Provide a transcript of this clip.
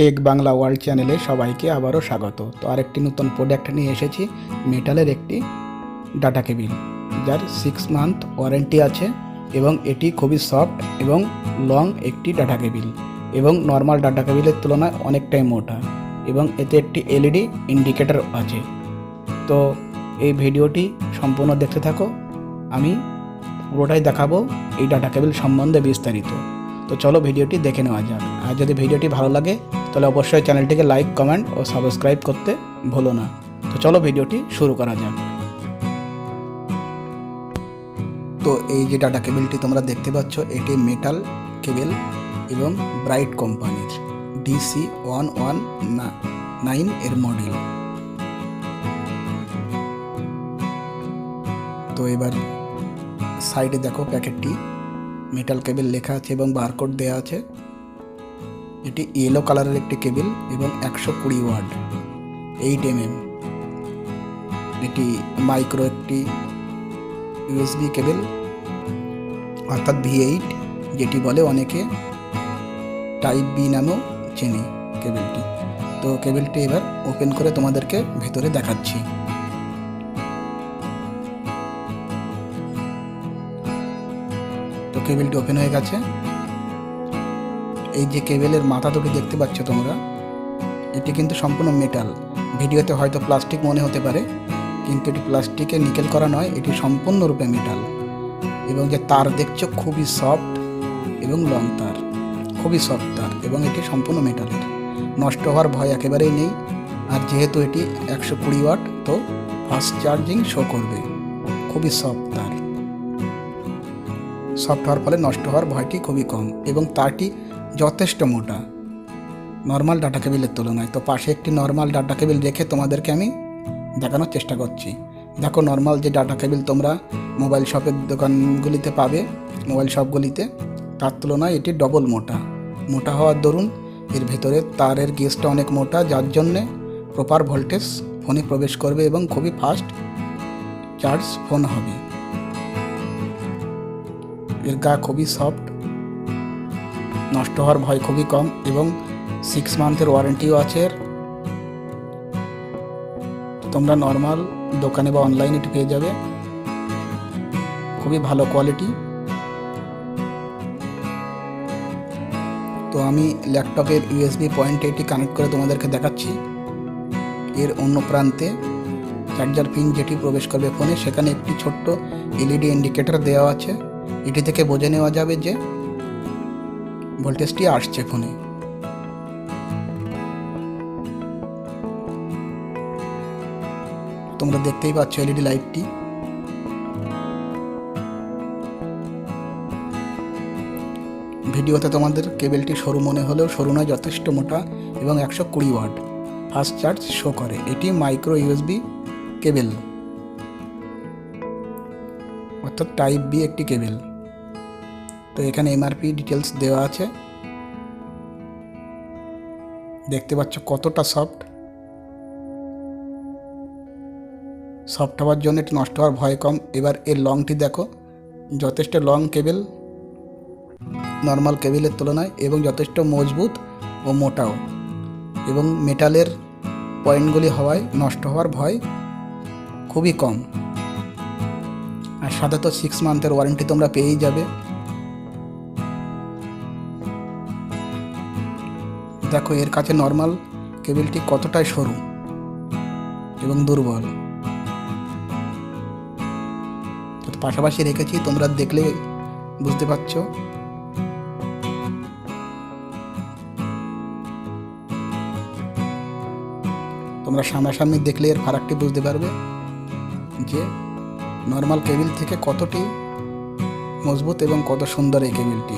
Take Bangla world চ্যানেলে সবাইকে আবারও স্বাগত। তো আরেকটি নতুন প্রোডাক্ট নিয়ে এসেছি, মেটালের একটি ডাটা কেবিল যার 6 মান্থ ওয়ারেন্টি আছে এবং এটি খুবই সফট এবং লং একটি ডাটা কেবিল এবং নর্মাল ডাটা কেবিলের তুলনায় অনেকটাই মোটা এবং এতে একটি এলইডি ইন্ডিকেটর আছে। তো এই ভিডিওটি সম্পূর্ণ দেখতে থাকো, আমি পুরোটাই দেখাবো এই ডাটা কেবিল সম্বন্ধে বিস্তারিত। তো চলো ভিডিওটি দেখে নেওয়া যাক। আর যদি ভিডিওটি ভালো লাগে তাহলে অবশ্যই চ্যানেলটিকে লাইক, কমেন্ট ও সাবস্ক্রাইব করতে ভুলো না। তো চলো ভিডিওটি শুরু করা যাক। তো এই যে ডাটা কেবিলটি তোমরা দেখতে পাচ্ছ, এটি মেটাল কেবল এবং ব্রাইট কোম্পানির DC119 এর মডেল। তো এবার সাইডে দেখো প্যাকেটটি, মেটাল কেবল লেখা আছে এবং বারকোড দেওয়া আছে। এটি ইয়েলো কালারের একটি কেবল এবং 120 ওয়াট 8 mm। এটি মাইক্রো একটি USB কেবল অর্থাৎ V8, যেটি বলে অনেকে টাইপ বি নামেও চেনে কেবলটি। তো কেবলটি এবার ওপেন করে তোমাদেরকে ভেতরে দেখাচ্ছি। তো কেবলটি ওপেন হয়ে গেছে। এই যে কেবলের মাথা দুটি দেখতে পাচ্ছ তোমরা, এটি কিন্তু সম্পূর্ণ মেটাল। ভিডিওতে হয়তো প্লাস্টিক মনে হতে পারে, কিন্তু এটি প্লাস্টিকে নিকেল করা নয়, এটি সম্পূর্ণরূপে মেটাল। এবং যে তার দেখছো খুবই সফট এবং লং তার, খুবই সফট তার এবং এটি সম্পূর্ণ মেটালের, নষ্ট হওয়ার ভয় একেবারেই নেই। আর যেহেতু এটি 120 ওয়াট, তো ফাস্ট চার্জিং শো করবে। খুবই সফট তার, সফট হওয়ার ফলে নষ্ট হওয়ার ভয়টি খুবই কম এবং তারটি যথেষ্ট মোটা নর্মাল ডাটা কেবিলের তুলনায়। তো পাশে একটি নর্মাল ডাটা কেবিল রেখে তোমাদেরকে আমি দেখানোর চেষ্টা করছি। দেখো, নর্মাল যে ডাটা কেবিল তোমরা মোবাইল শপের দোকানগুলিতে পাবে, মোবাইল শপগুলিতে, তার তুলনায় এটি ডবল মোটা হওয়ার দরুন এর ভেতরে তারের গেজটা অনেক মোটা, যার জন্যে প্রপার ভোল্টেজ ফোনে প্রবেশ করবে এবং খুবই ফাস্ট চার্জ ফোন হবে। এর গা খুবই সফট, নষ্ট হওয়ার ভয় খুবই কম এবং 6 মান্থের ওয়ারেন্টিও আছে এর। তোমরা নর্মাল দোকানে বা অনলাইনে এটি পেয়ে যাবে, খুবই ভালো কোয়ালিটি। তো আমি ল্যাপটপের USB পয়েন্টে এটি কানেক্ট করে তোমাদেরকে দেখাচ্ছি। এর অন্য প্রান্তে চার্জার পিন যেটি প্রবেশ করবে ফোনে, সেখানে একটি ছোট্ট LED ইন্ডিকেটর দেওয়া আছে। এটি থেকে বোঝে নেওয়া যাবে যে ভোল্টেজটি আসছে ফোনে। তোমরা দেখতেই পাচ্ছ LED লাইটটি। ভিডিওতে তোমাদের কেবলটি সরু মনে হলেও সরু নয়, যথেষ্ট মোটা এবং 120 ওয়াট ফাস্ট চার্জ শো করে। এটি মাইক্রো USB কেবল অর্থাৎ টাইপ বি একটি কেবল। তো এখানে MRP ডিটেলস দেওয়া আছে। দেখতে পাচ্ছ কতটা সফট হওয়ার জন্য এটি নষ্ট হওয়ার ভয় কম। এবার এর লংটি দেখো, যথেষ্ট লং কেবল নর্মাল কেবলের তুলনায় এবং যথেষ্ট মজবুত ও মোটাও, এবং মেটালের পয়েন্টগুলি হওয়ায় নষ্ট হওয়ার ভয় খুবই কম। আর সাথে তো 6 মান্থের ওয়ারেন্টি তোমরা পেয়েই যাবে। দেখো এর কাছে নর্মাল কেবলটি কতটাই সরু এবং দুর্বল। পাশাপাশি রেখেছি, তোমরা দেখলে বুঝতে পারছো। তোমরা সামনাসামনি দেখলে এর ফারাকটি বুঝতে পারবে যে নর্মাল কেবল থেকে কতটি মজবুত এবং কত সুন্দর এই কেবলটি।